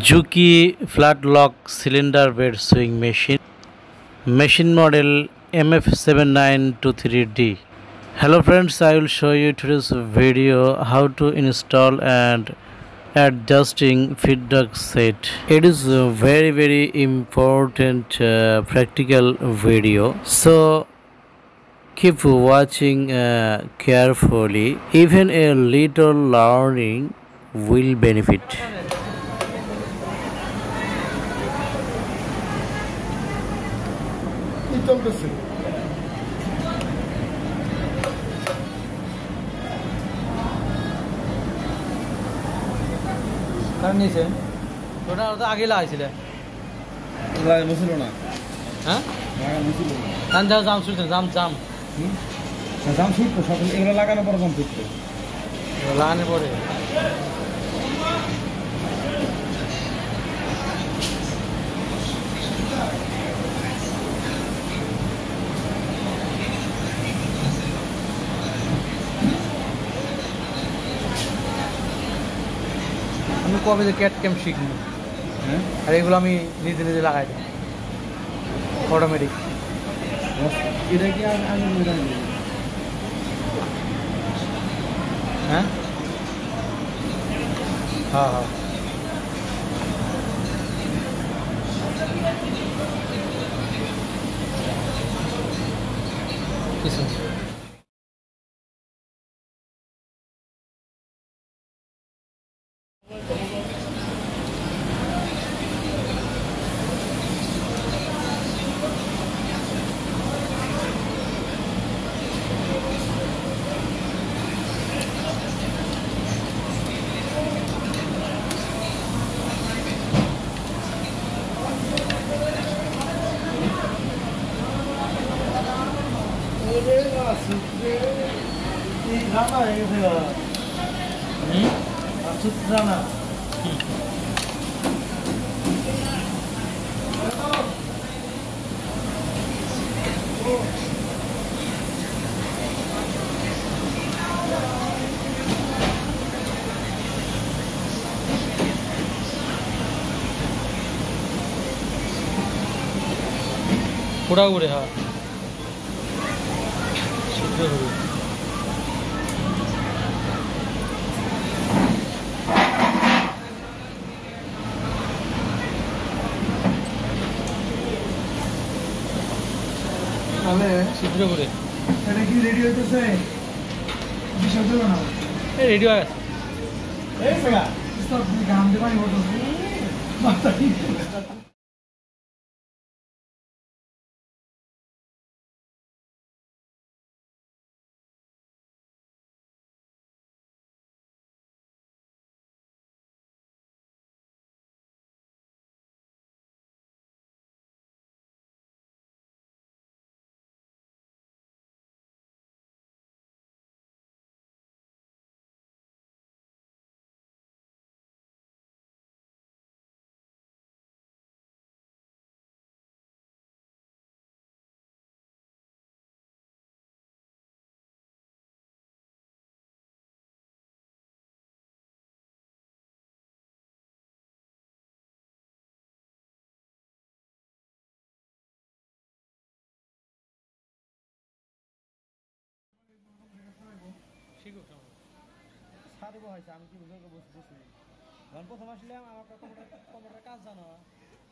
Juki flat lock cylinder bed sewing machine model MF7923D. Hello friends, I will show you today's video how to install and adjusting feed duct set. It is a very important practical video, so keep watching carefully. Even a little learning will benefit. চলতেছে কারণ নিয়েছেন ওটা তো আগে লাগাইছিলে লাগানো ছিল না। হ্যাঁ লাগানো ছিল না, কারণ যা জাম শুনছেন জাম জাম জাম ছুটতো সকল এগুলো লাগানোর পর জাম ছুটতো। লাগানোর পরে আমি কবে যে ক্যাট ক্যাম্প শিখবো, হ্যাঁ, আর এগুলো আমি নিজে নিজে লাগাই দিই অটোমেটিক। এটা কি আমি হ্যাঁ হ্যাঁ হ্যাঁ কিছু পুরা উড়ে। হ্যাঁ শীঘ্র হবে। তাহলে শীঘ্র করে এটা কি রেডি হইতেছে? বিষয় দেবো না, এই রেডি হয়ে গেছে। এই সেগা সব গাম দেবাই হতো মাথা ঠিক সারবো হয়েছে। আমি কি বুঝে বুঝতেছি যখন প্রথম আসলাম আমার কম্পিউটার কাজ জানো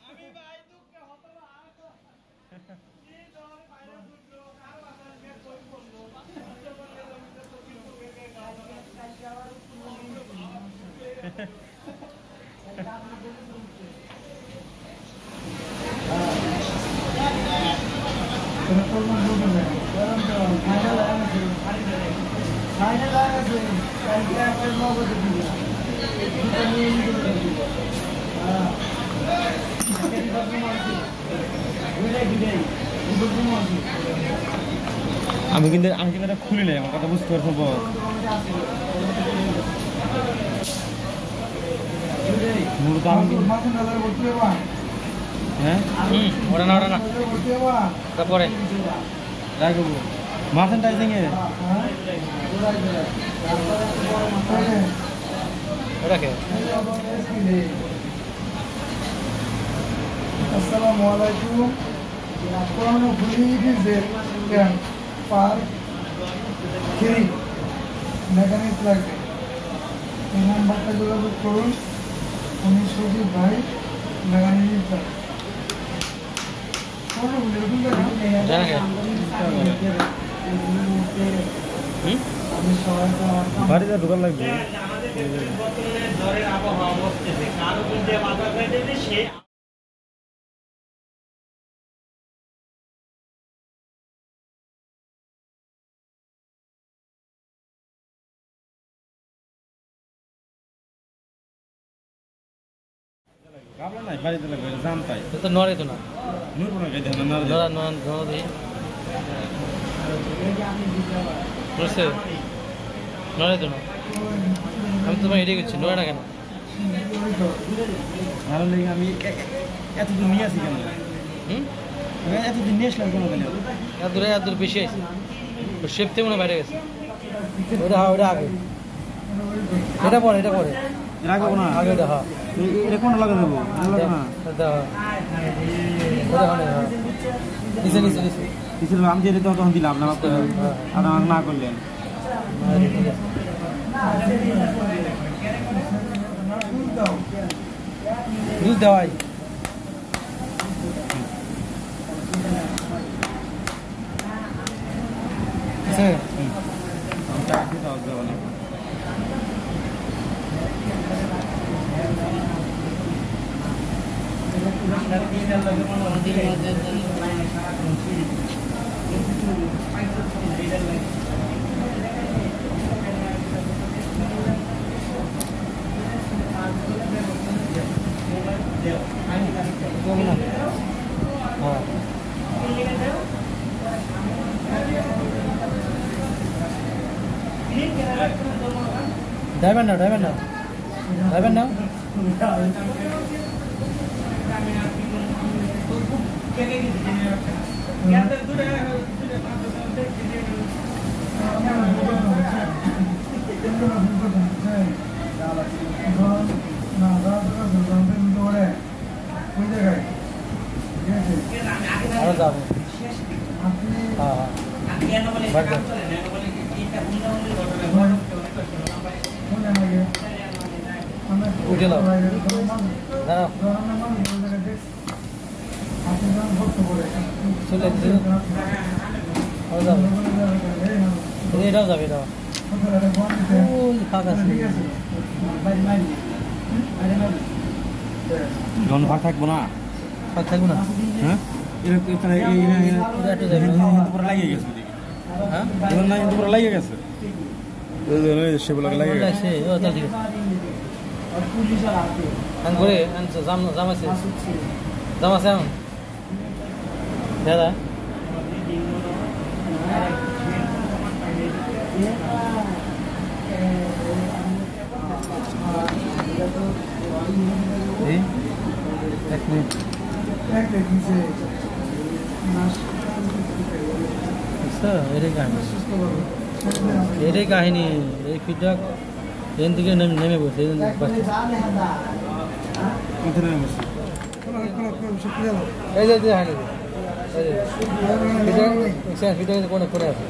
আমি ভাই দুঃখে হতো না আমি কিন্তু এটা খুলি নাই, আমার কথা বুঝতে পারছো? মূলত আমি হ্যাঁ ওটা না তারপরে রাখবো মার্চেন্টাইজিং এ ওটাকে আসসালামু আলাইকুম। পুরানো ফুলি ডিজেল ক্যান পার 3 মেকানিক লাগবে। এই নাম্বারটা যোগাযোগ করুন। উনি সজীব ভাই মেকানিক লাগবে। বাড়িতে ঢোকার লাগবে। গাবলা নাই বাড়িতে লাগবে জান তাই তো নড়ে তো না নুরবো না গাইতে না নড়া নড়া নড়া নড়া দিই বুঝছে নড়ে তো না আমি তোমার এটাই করছি নড়ে না কেন ভালো লেগে আমি এতদিন নিয়ে আসি কেন এতদিন নিয়ে আসলাম কেন এত দূর বেশি আছে শেপ থেকে মনে বাইরে গেছে ওটা আগে এটা পরে রাখবো না আগে ওটা হ্যাঁ এটা কোনটা লাগা দেবো না নিচে কিছু আমি যে তখন দিলাম না আর আমাকে না করলেন দুধ দেওয়াই Diamond now. এটাও যাবে এটাও ভাগ থাকবো না হ্যাঁ লাগিয়ে গেছে হ্যাঁ লাগিয়ে গেছে সেগুলোকে লাগিয়ে গেছে করে জামাছে এখন দাদা এক মিনিট এটাই কাহিনী এই ফিডব্যাক এখান থেকে নেমে বসে এই যে ফিডব্যাক করে আছে